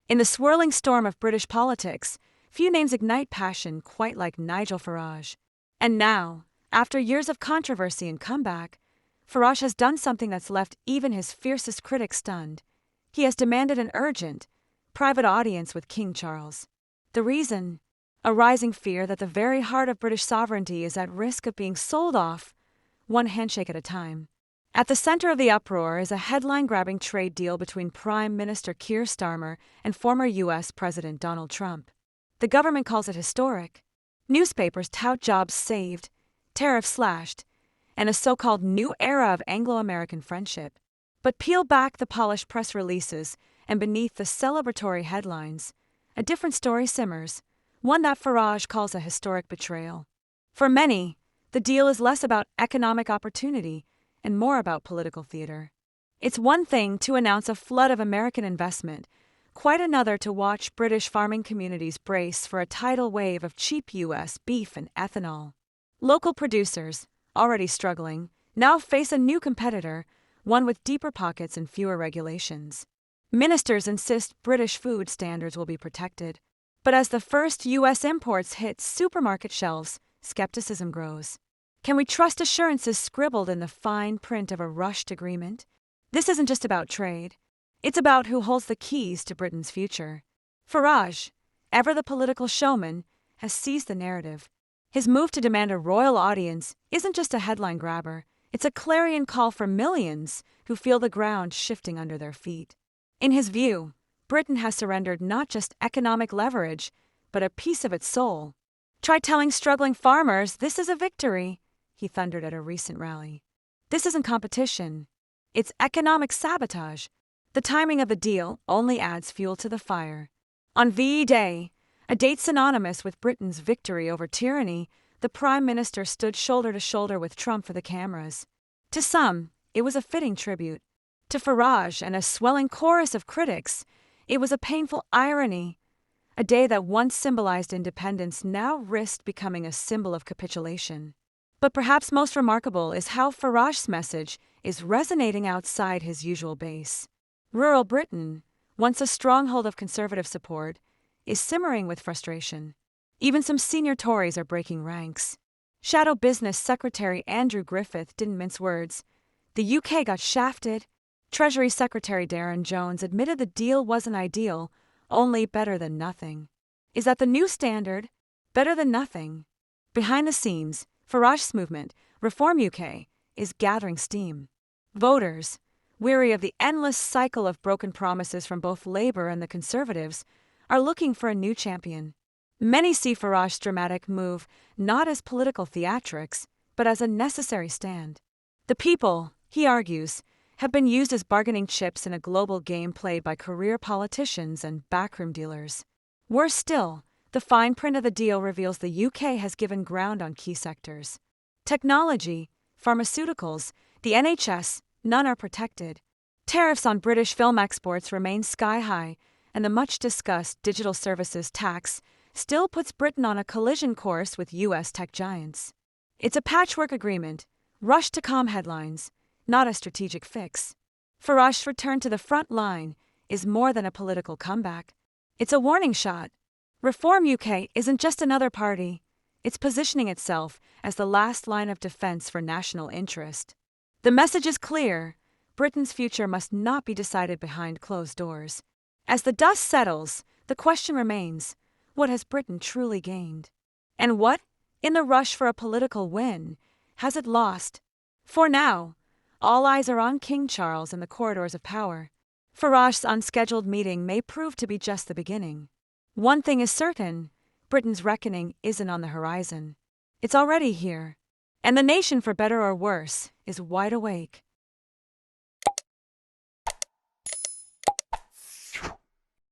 In the swirling storm of British politics, few names ignite passion quite like Nigel Farage. And now, after years of controversy and comeback, Farage has done something that's left even his fiercest critics stunned. He has demanded an urgent, private audience with King Charles. The reason? A rising fear that the very heart of British sovereignty is at risk of being sold off, one handshake at a time. At the center of the uproar is a headline-grabbing trade deal between Prime Minister Keir Starmer and former U.S. President Donald Trump. The government calls it historic. Newspapers tout jobs saved, tariffs slashed, and a so-called new era of Anglo-American friendship. But peel back the polished press releases, and beneath the celebratory headlines, a different story simmers, one that Farage calls a historic betrayal. For many, the deal is less about economic opportunity and more about political theater. It's one thing to announce a flood of American investment, quite another to watch British farming communities brace for a tidal wave of cheap U.S. beef and ethanol. Local producers, already struggling, now face a new competitor, one with deeper pockets and fewer regulations. Ministers insist British food standards will be protected. But as the first U.S. imports hit supermarket shelves, skepticism grows. Can we trust assurances scribbled in the fine print of a rushed agreement? This isn't just about trade. It's about who holds the keys to Britain's future. Farage, ever the political showman, has seized the narrative. His move to demand a royal audience isn't just a headline grabber. It's a clarion call for millions who feel the ground shifting under their feet. In his view, Britain has surrendered not just economic leverage, but a piece of its soul. Try telling struggling farmers this is a victory, he thundered at a recent rally. This isn't competition. It's economic sabotage. The timing of the deal only adds fuel to the fire. On VE Day, a date synonymous with Britain's victory over tyranny, the Prime Minister stood shoulder to shoulder with Trump for the cameras. To some, it was a fitting tribute. To Farage and a swelling chorus of critics, it was a painful irony. A day that once symbolized independence now risked becoming a symbol of capitulation. But perhaps most remarkable is how Farage's message is resonating outside his usual base. Rural Britain, once a stronghold of Conservative support, is simmering with frustration. Even some senior Tories are breaking ranks. Shadow Business Secretary Andrew Griffith didn't mince words. The UK got shafted. Treasury Secretary Darren Jones admitted the deal wasn't ideal, only better than nothing. Is that the new standard? Better than nothing. Behind the scenes, Farage's movement, Reform UK, is gathering steam. Voters, weary of the endless cycle of broken promises from both Labour and the Conservatives, are looking for a new champion. Many see Farage's dramatic move not as political theatrics, but as a necessary stand. The people, he argues, have been used as bargaining chips in a global game played by career politicians and backroom dealers. Worse still, the fine print of the deal reveals the UK has given ground on key sectors. Technology, pharmaceuticals, the NHS, none are protected. Tariffs on British film exports remain sky high, and the much-discussed digital services tax still puts Britain on a collision course with US tech giants. It's a patchwork agreement, rushed to calm headlines, not a strategic fix. Farage's return to the front line is more than a political comeback. It's a warning shot. Reform UK isn't just another party. It's positioning itself as the last line of defense for national interest. The message is clear. Britain's future must not be decided behind closed doors. As the dust settles, the question remains, what has Britain truly gained? And what, in the rush for a political win, has it lost? For now, all eyes are on King Charles and the corridors of power. Farage's unscheduled meeting may prove to be just the beginning. One thing is certain, Britain's reckoning isn't on the horizon. It's already here. And the nation, for better or worse, is wide awake.